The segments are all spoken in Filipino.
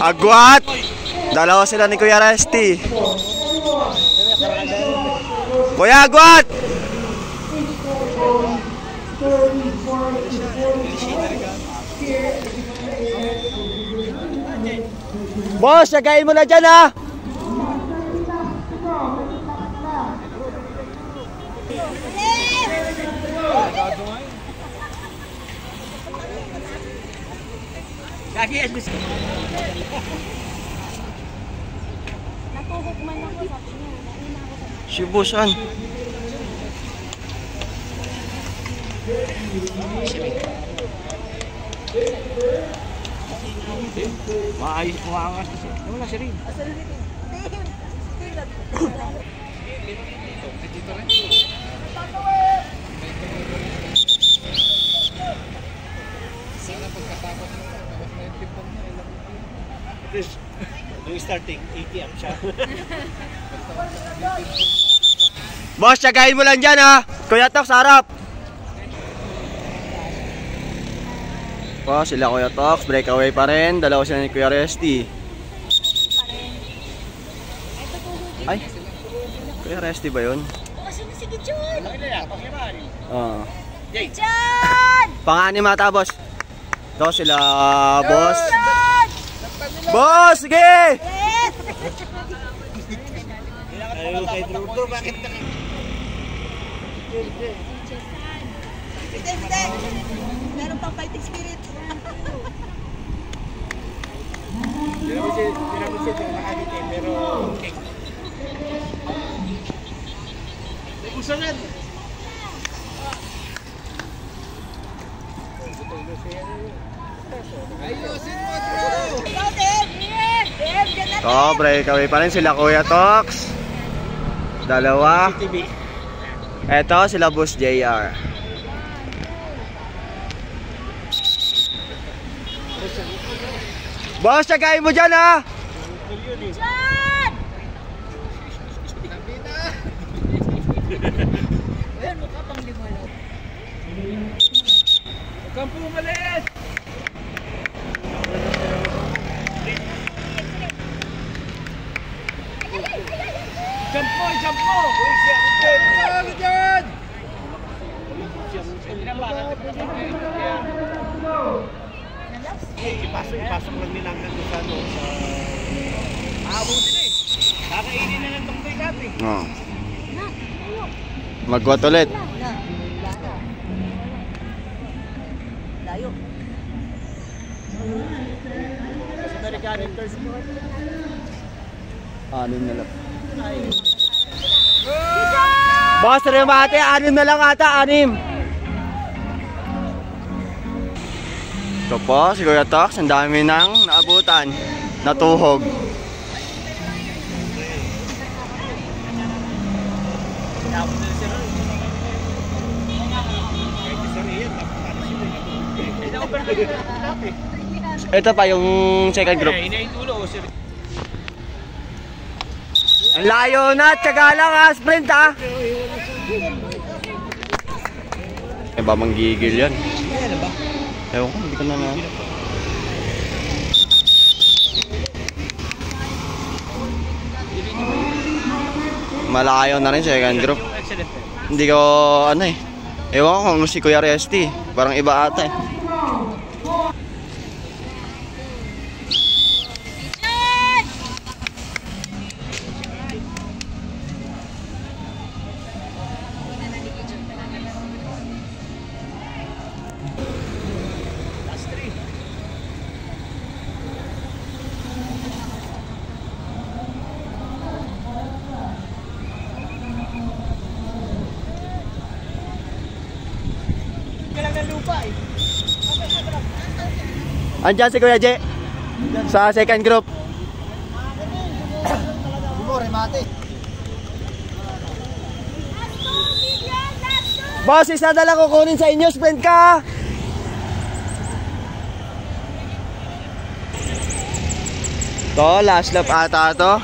Agwat! Dalawa sila ni Kuya Resty. Kuya Agwat! Boss, sagayin mo na dyan ha! Natuhog man ako sa niya. Si boss an. Maayos mo angas kasi. Wala siya rin. Yung starting, ATM siya. Boss, sagayin mo lang dyan ha! Kuya Tox, harap! Sila Kuya Tox, breakaway pa rin. Dalawa sila ni Kuya Resty. Ay, Kuya Resty ba yun? Sige, John! Oo. John! Pang-anim ata, boss. Ito sila, boss. Boss, sige! Ayaw kay Drudo, bakit na? Meron pang fighting spirit. Hindi naman siya nakakit eh, pero okay. Usangan! Ayusin mo, Drudo! Ikaw, Deb! Deb, dyan na, Ito, breakaway pa rin sila Kuya Tox. Dalawa. Ito, sila Boss JR. Boss, sagayin mo dyan ha! John! Ayan, mukha pang limalog. Huwag kang pumalit! Jump mo! Jump mo! Jump dyan! Ipasok lang nila hanggang sa ano sa... Aabutin eh! Kakainin na ng tungkoy dati. Oh. Magwat ulit. Layo. Sa American Inters. Anim na lang. Boss, rin ba ate? Anim na lang ata, anim. Ito po, si Kuya Tox, ang dami nang naabutan, natuhog. Ito pa yung second group. Ang layo na, tsaga lang ha, sprint ha. Eh ba manggigil yan? Ewan ko, hindi ko na na. Malayo na rin second group. Hindi ko ano eh. Ewan ko kung si Kuya Resty. Parang iba ata eh. Andiyan si Kuya J sa second group. Boss, isa na lang kukunin sa inyo, sprint ka. To, last lap ata to.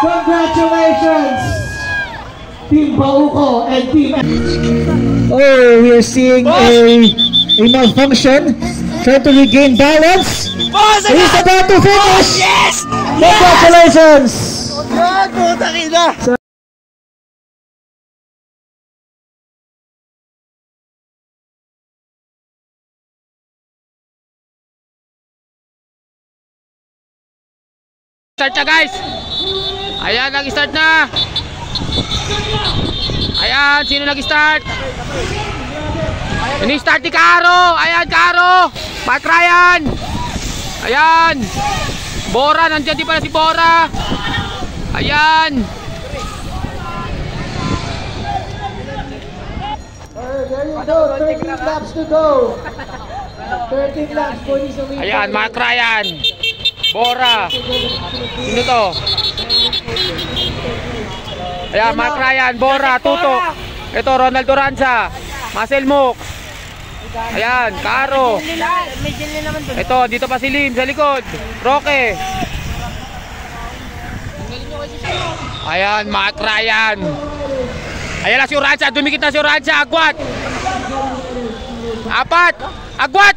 Congratulations, Team Bauco and Team. Oh, we are seeing a malfunction. Trying to regain balance. He's about to finish. Yes! Congratulations. Yan, putang ina! Start na guys. Ayan, nag-start na. Ayan, sino nag-start? Ini-start ni Caro. Ayan, Caro. Mark Ryan. Ayan. Bora, nandiyan din pala si Bora. Ayan. There you go, 13 laps to go. 13 laps for this week. Ayan, Mark Ryan. Bora. Sino to? Ayan, Mark Ryan, Bora, Tutok. Ito, Ronald Duranza. Marcel Mook. Ayan, Caro. Ito, dito pa si Lim sa likod. Roque. Ayan, Mark Ryan. Ayan na si Uranza, dumikit na si Uranza. Agwat. Apat. Agwat.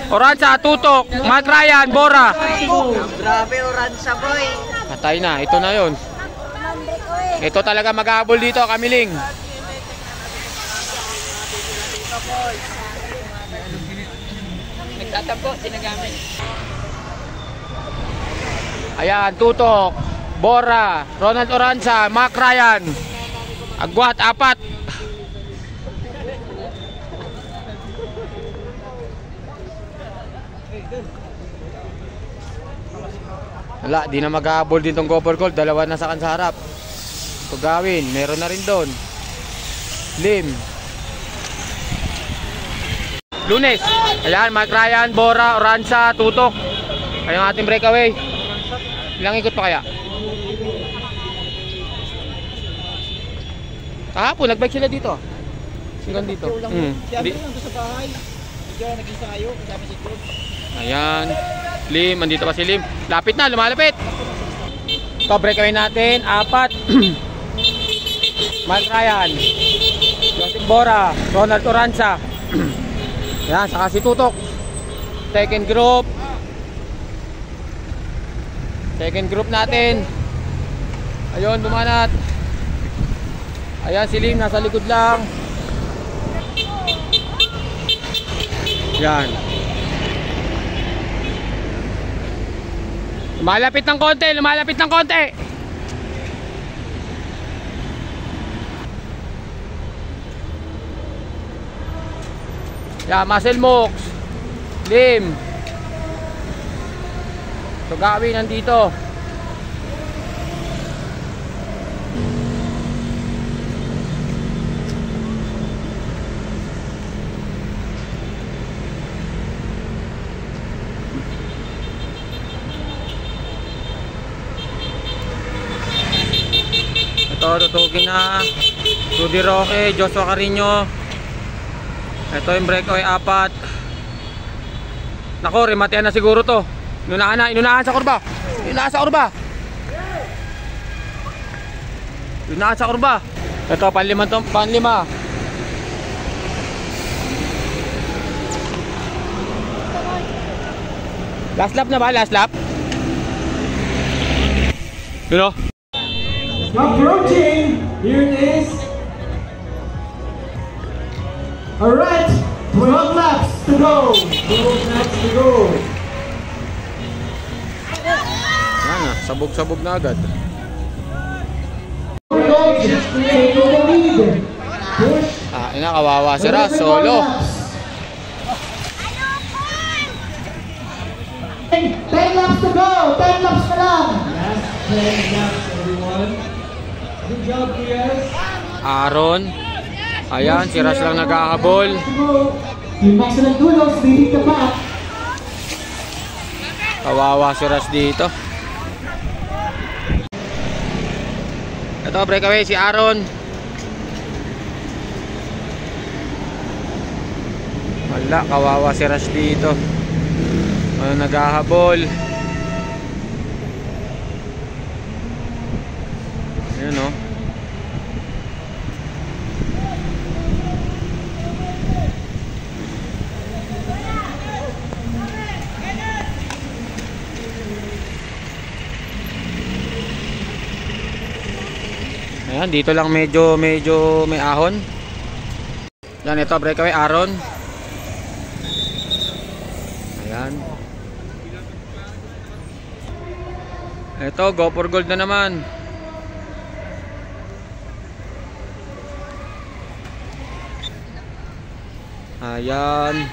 Uranza, Tutok, Mark Ryan, Bora. Grabe, Oranza boy. Patay na, ito na yon. Ito talaga mag-aabol dito, Kamiling. Nagtatampo, sinagamit. Ayan, Tutok, Bora, Ronald Oranza, Mark Ryan. Agwat, apat. Wala, di na mag-aabol din tong Gopher Gold. Dalawa na sa kan sa harap. Tugawin, meron na rin doon. Lim. Lunes. Ayan, Mark Ryan, Bora, Oranza, Tutok. Ayan ang ating breakaway. Ilang ikot pa kaya? Kahapon, nagbike sila dito. Hanggang dito. Ayan. Lim, andito pa si Lim. Lapit na, lumalapit. Ito, breakaway natin. Apat. Mark Ryan, Joseph Bora, Ronald Oranza. Ayan, saka si Tutok. Second group. Second group natin. Ayun, dumanat. Ayan, si Lim, nasa likod lang. Yan. Lumalapit ng konti. Yan, Marcel Mook, Lim. Tugawin nandito. Ito, tutugin na Rudy Roque, Joshua Carino. Ito yung breakaway, apat. Nako, rematean na siguro to. Inunahan sa kurba. Ito, panlima. Last lap na ba? Last lap? Pero Approaching, here it is. Alright, 12 laps to go. 12 laps to go. yan na, sabog na agad. Just taking the lead. Push. Ina, kawawa si Ras, solo. 10 laps to go. 10 laps na lang. Last 10 laps, everyone. Good job, Kias. Aaron. Ayan, si Ras lang nag-ahabol. Yung Max ng Dulos, leading the pack. Kawawa si Ras dito. Ito, breakaway si Aaron. Wala, kawawa si Rush dito. Ano, naghahabol. Ayun o. Ayan, dito lang medyo may ahon. Yan, ito breakaway Aaron. Ayan. Ito, go for gold na naman. Ayan.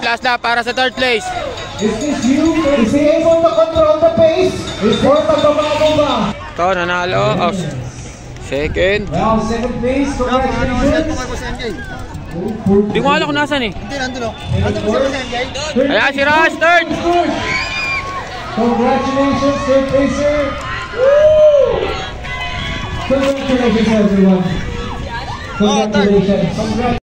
Last lap para sa third place. Is this you? Is he able to control the pace? Or magbabago ba? Ito, nanalo. Oh, second. Well, second place. Congratulations. Hindi ko alam kung nasan eh. Hindi, nandun o. Nandun ko sa MJ. Ayan si Rush, third. Congratulations, third placer. Congratulations, everyone. Congratulations.